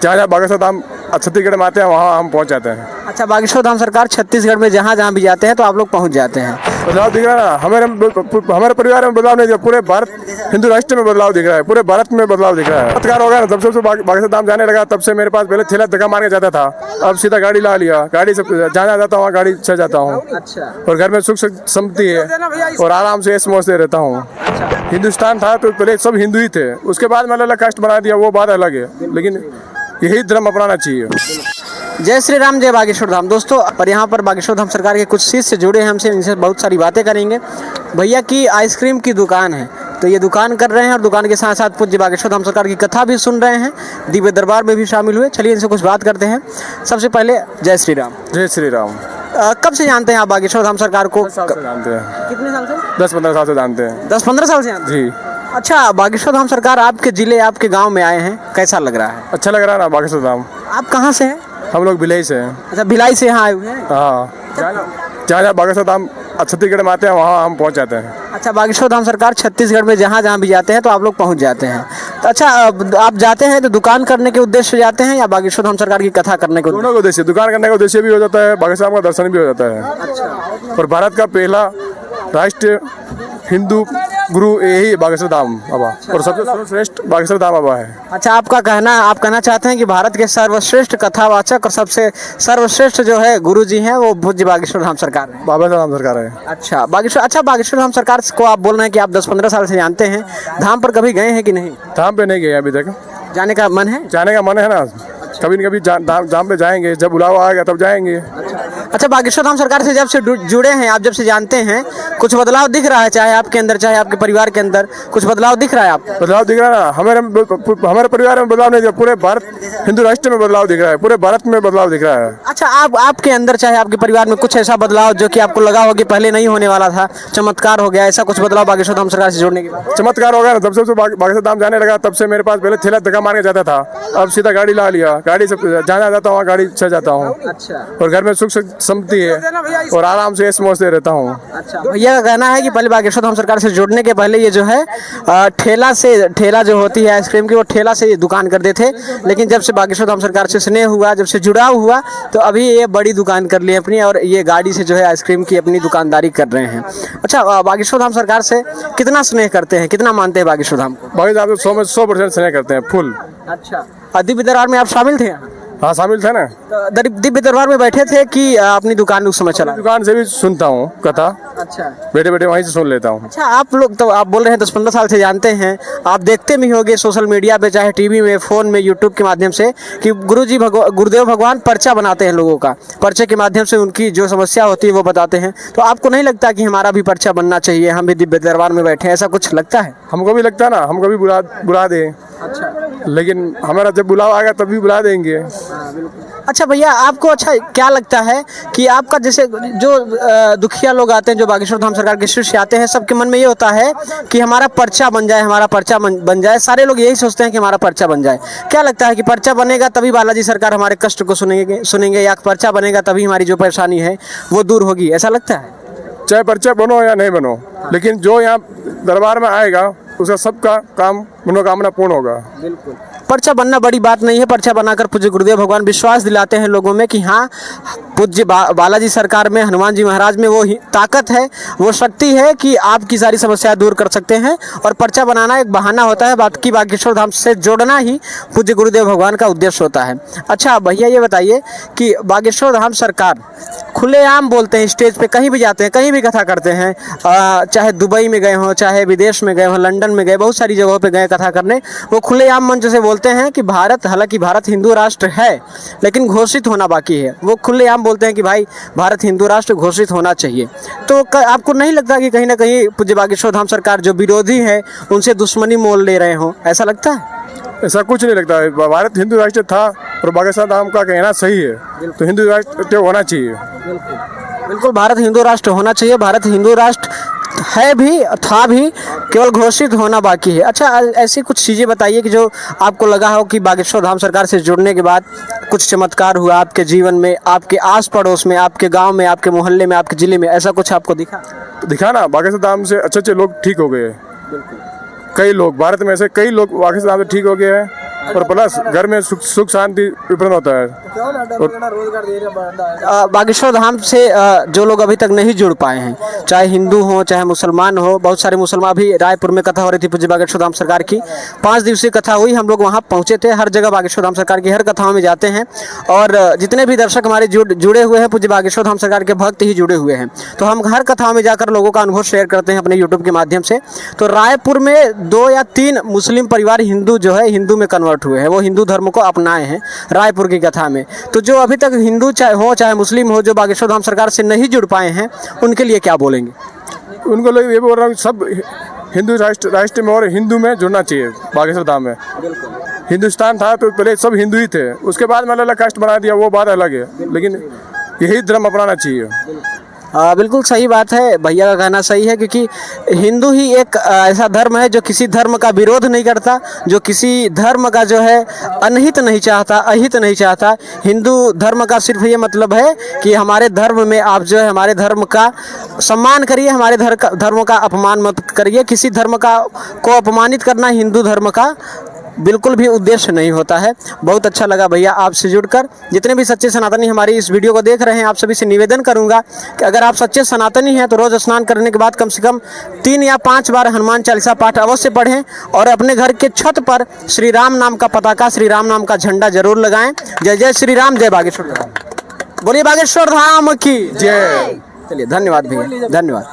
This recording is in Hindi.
जहाँ जहाँ बागेश्वर धाम छत्तीसगढ़ में आते हैं वहाँ हम पहुँच जाते हैं। अच्छा, बागेश्वर धाम सरकार छत्तीसगढ़ में जहाँ जहाँ भी जाते हैं तो आप लोग पहुँच जाते हैं। बदलाव दिख रहा है ना, हमारे परिवार में बदलाव नहीं दिखा, पूरे भारत हिंदू राष्ट्र में बदलाव दिख रहा है, पूरे भारत में बदलाव दिख रहा है। चमत्कार हो गया ना, जब से बागेश्वर धाम जाने लगा तब से मेरे पास पहले ठेला धक्का मार के जाता था, अब सीधा गाड़ी ला लिया, गाड़ी से जहाँ जाता हूँ गाड़ी से जाता हूँ। अच्छा, और घर में सुख समृद्धि है और आराम से ऐश मौज से रहता हूँ। हिंदुस्तान था तो पहले सब हिंदू ही थे, उसके बाद मैंने अलग कास्ट बना दिया, वो बात अलग है, लेकिन यही धर्म अपनाना चाहिए। जय श्री राम, जय बागेश्वर धाम। दोस्तों, और यहाँ पर बागेश्वर धाम सरकार के कुछ शिष्य जुड़े हैं हमसे, इनसे बहुत सारी बातें करेंगे। भैया की आइसक्रीम की दुकान है, तो ये दुकान कर रहे हैं और दुकान के साथ साथ पूज्य बागेश्वर धाम सरकार की कथा भी सुन रहे हैं, दिव्य दरबार में भी शामिल हुए। चलिए इनसे कुछ बात करते हैं। सबसे पहले जय श्री राम। जय श्री राम। कब से जानते हैं आप बागेश्वर धाम सरकार को? 10 साल से जानते हैं। कितने साल से? 10-15 साल से जानते हैं। 10-15 साल से जानते हैं? जी। अच्छा, बागेश्वर धाम सरकार आपके जिले, आपके गाँव में आए हैं, कैसा लग रहा है? अच्छा लग रहा है ना बागेश्वर धाम। आप कहाँ से हैं? हम लोग भिलाई से हैं। अच्छा, भिलाई से यहाँ आए हुए हैं। हाँ, जहाँ जहाँ बागेश्वर धाम छत्तीसगढ़ में आते हैं वहाँ हम पहुँच जाते हैं। अच्छा, बागेश्वर धाम सरकार छत्तीसगढ़ में जहाँ जहाँ भी जाते हैं तो आप लोग पहुँच जाते हैं। तो अच्छा, आप जाते हैं तो दुकान करने के उद्देश्य से जाते हैं या बागेश्वर धाम सरकार की कथा करने के? दोनों का उद्देश्य, दुकान करने का उद्देश्य भी हो जाता है, बागेश्वर धाम का दर्शन भी हो जाता है। और भारत का पहला राष्ट्रीय हिंदू गुरु यही बागेश्वर धाम बाबा, और सबसे सर्वश्रेष्ठ बागेश्वर धाम बाबा है। अच्छा, आप कहना चाहते हैं कि भारत के सर्वश्रेष्ठ कथावाचक और सबसे सर्वश्रेष्ठ जो है गुरु जी हैं वो पूज्य बागेश्वर धाम सरकार है, बागेश्वर धाम सरकार है। अच्छा, बागेश्वर धाम सरकार को आप बोल रहे हैं कि आप 10-15 साल से जानते हैं, धाम पर कभी गए हैं कि नहीं? धाम पे नहीं गए अभी तक। जाने का मन है? जाने का मन है ना, कभी न कभी धाम पे जाएंगे, जब बुलावा आएगा तब जाएंगे। अच्छा, बागेश्वर धाम सरकार से जब से जुड़े हैं, आप जब से जानते हैं, कुछ बदलाव दिख रहा है, चाहे आपके अंदर चाहे आपके परिवार के अंदर कुछ बदलाव दिख रहा है? आप बदलाव दिख रहा है ना, हमारे परिवार में बदलाव नहीं दिखा, पूरे भारत हिंदू राष्ट्र में बदलाव दिख रहा है, पूरे भारत में बदलाव दिख रहा है। अच्छा, आपके अंदर चाहे आपके परिवार में कुछ ऐसा बदलाव जो कि आपको लगा हो कि पहले नहीं होने वाला था, चमत्कार हो गया, ऐसा कुछ बदलाव बागेश्वर धाम सरकार से जुड़ने के बाद? चमत्कार हो गया ना, जब से बागेश्वर धाम जाने लगा तब से मेरे पास पहले ठेला धक्का मार के जाता था, अब सीधा गाड़ी ला लिया, गाड़ी से जहाँ जाता हूँ गाड़ी से जाता हूँ। अच्छा, और घर में सुख समृद्धि है और आराम से ऐश मौज से रहता हूँ। अच्छा, भैया का कहना है कि पहले बागेश्वर धाम सरकार से जुड़ने के पहले ये जो है ठेला जो होती है आइसक्रीम की, वो ठेला से दुकान करते थे, लेकिन जब से बागेश्वर धाम सरकार से स्नेह हुआ, जब से जुड़ाव हुआ, तो अभी ये बड़ी दुकान कर ली अपनी और ये गाड़ी से जो है आइसक्रीम की अपनी दुकानदारी कर रहे हैं। अच्छा, बागेश्वर धाम सरकार से कितना स्नेह करते हैं, कितना मानते हैं बागेश्वर धाम को? बागेश्वर धाम 100% स्नेह करते हैं, फुल। अच्छा, दिव्य दरबार में आप शामिल थे? हाँ, शामिल थे ना। दिव्य दरबार में बैठे थे कि अपनी दुकान उस समय चला? दुकान से भी सुनता हूँ कथा। अच्छा, बैठे बैठे वहीं से सुन लेता हूँ। अच्छा, आप लोग तो आप बोल रहे हैं 10-15 साल से जानते हैं, आप देखते भी होंगे सोशल मीडिया पे, चाहे टीवी में, फोन में, यूट्यूब के माध्यम से कि गुरुदेव भगवान पर्चा बनाते हैं लोगों का, पर्चे के माध्यम से उनकी जो समस्या होती है वो बताते हैं। तो आपको नहीं लगता कि हमारा भी पर्चा बनना चाहिए, हम भी दिव्य दरबार में बैठे, ऐसा कुछ लगता है? हमको भी लगता है ना, हमको भी बुला दे। अच्छा, लेकिन हमारा जब बुलावा आएगा तब भी बुला देंगे। अच्छा भैया, आपको अच्छा क्या लगता है कि आपका जैसे जो दुखिया लोग आते हैं, जो बागेश्वर धाम सरकार के शिष्य आते हैं, सबके मन में ये होता है कि हमारा पर्चा बन जाए, हमारा पर्चा बन जाए, सारे लोग यही सोचते हैं कि हमारा पर्चा बन जाए। क्या लगता है कि पर्चा बनेगा तभी बालाजी सरकार हमारे कष्ट को सुनेंगे या पर्चा बनेगा तभी हमारी जो परेशानी है वो दूर होगी, ऐसा लगता है? चाहे पर्चा बनो या नहीं बनो, लेकिन जो यहाँ दरबार में आएगा उसका सबका काम मनोकामना पूर्ण होगा। बिल्कुल, पर्चा बनना बड़ी बात नहीं है। पर्चा बनाकर पूज्य गुरुदेव भगवान विश्वास दिलाते हैं लोगों में कि हाँ, पूज्य बालाजी सरकार में, हनुमान जी महाराज में वो ताकत है, वो शक्ति है कि आपकी सारी समस्याएं दूर कर सकते हैं। और पर्चा बनाना एक बहाना होता है, बाकी बागेश्वर धाम से जोड़ना ही पूज्य गुरुदेव भगवान का उद्देश्य होता है। अच्छा भैया, ये बताइए कि बागेश्वर धाम सरकार खुलेआम बोलते हैं, स्टेज पे कहीं भी जाते हैं, कहीं भी कथा करते हैं, चाहे दुबई में गए हों, चाहे विदेश में गए हों, लंदन में गए, बहुत सारी जगहों पे गए कथा करने, वो खुलेआम मंच से बोलते हैं कि भारत, हालांकि भारत हिंदू राष्ट्र है लेकिन घोषित होना बाकी है। वो खुलेआम बोलते हैं कि भाई भारत हिंदू राष्ट्र घोषित होना चाहिए। तो आपको नहीं लगता कि कहीं ना कहीं पूज्य बागेश्वर धाम सरकार जो विरोधी है उनसे दुश्मनी मोल ले रहे हों, ऐसा लगता है? ऐसा कुछ नहीं लगता है। भारत हिंदू राष्ट्र था और बागेश्वर धाम का कहना सही है, तो हिंदू राष्ट्र होना चाहिए। बिल्कुल, भारत हिंदू राष्ट्र होना चाहिए। भारत हिंदू राष्ट्र है भी, था भी, केवल घोषित होना बाकी है। अच्छा, ऐसी कुछ चीज़ें बताइए कि जो आपको लगा हो कि बागेश्वर धाम सरकार से जुड़ने के बाद कुछ चमत्कार हुआ आपके जीवन में, आपके आस पड़ोस में, आपके गांव में, आपके मोहल्ले में, आपके ज़िले में, ऐसा कुछ आपको दिखा? दिखा ना, बागेश्वर धाम से अच्छे अच्छे लोग ठीक हो गए। कई लोग भारत में ऐसे कई लोग पाकिस्तान से ठीक हो गए हैं, और प्लस घर में सुख शांति विपरीत होता है। बागेश्वर धाम से जो लोग अभी तक नहीं जुड़ पाए हैं, चाहे हिंदू हो चाहे मुसलमान हो, बहुत सारे मुसलमान भी, रायपुर में कथा हो रही थी पूज्य बागेश्वर धाम सरकार की, 5 दिवसीय कथा हुई, हम लोग वहाँ पहुँचे थे। हर जगह बागेश्वर धाम सरकार की हर कथाओं में जाते हैं, और जितने भी दर्शक हमारे जुड़े हुए हैं पूज्य बागेश्वर धाम सरकार के भक्त ही जुड़े हुए हैं, तो हम हर कथाओं में जाकर लोगों का अनुभव शेयर करते हैं अपने यूट्यूब के माध्यम से। तो रायपुर में 2 या 3 मुस्लिम परिवार हिंदू जो है हिंदू में कन्वर्ट हुए हैं, वो हिंदू धर्म को अपनाए हैं रायपुर की कथा में। तो जो अभी तक हिंदू चाहे मुस्लिम हो, जो बागेश्वर धाम सरकार से नहीं जुड़ पाए हैं, उनके लिए क्या बोलेंगे? उनको लोग ये बोल रहा हूँ, सब हिंदू राष्ट्र में और हिंदू में जुड़ना चाहिए। बागेश्वर धाम में हिंदुस्तान था तो पहले सब हिंदू ही थे, उसके बाद में अलग कास्ट बना दिया, वो बात अलग है, लेकिन यही धर्म अपनाना चाहिए। बिल्कुल सही बात है, भैया का कहना सही है, क्योंकि हिंदू ही एक ऐसा धर्म है जो किसी धर्म का विरोध नहीं करता, जो किसी धर्म का जो है अनहित नहीं चाहता, अहित नहीं चाहता। हिंदू धर्म का सिर्फ ये मतलब है कि हमारे धर्म में आप जो है हमारे धर्म का सम्मान करिए, हमारे धर्म का अपमान मत करिए। किसी धर्म को अपमानित करना हिंदू धर्म का बिल्कुल भी उद्देश्य नहीं होता है। बहुत अच्छा लगा भैया आपसे जुड़कर। जितने भी सच्चे सनातनी हमारी इस वीडियो को देख रहे हैं, आप सभी से निवेदन करूंगा कि अगर आप सच्चे सनातनी हैं तो रोज़ स्नान करने के बाद कम से कम 3 या 5 बार हनुमान चालीसा पाठ अवश्य पढ़ें, और अपने घर के छत पर श्री राम नाम का पताका, श्री राम नाम का झंडा जरूर लगाएं। जय जय श्री राम, जय बागेश्वर धाम। बोलिए बागेश्वर धाम की जय। चलिए, धन्यवाद भैया, धन्यवाद।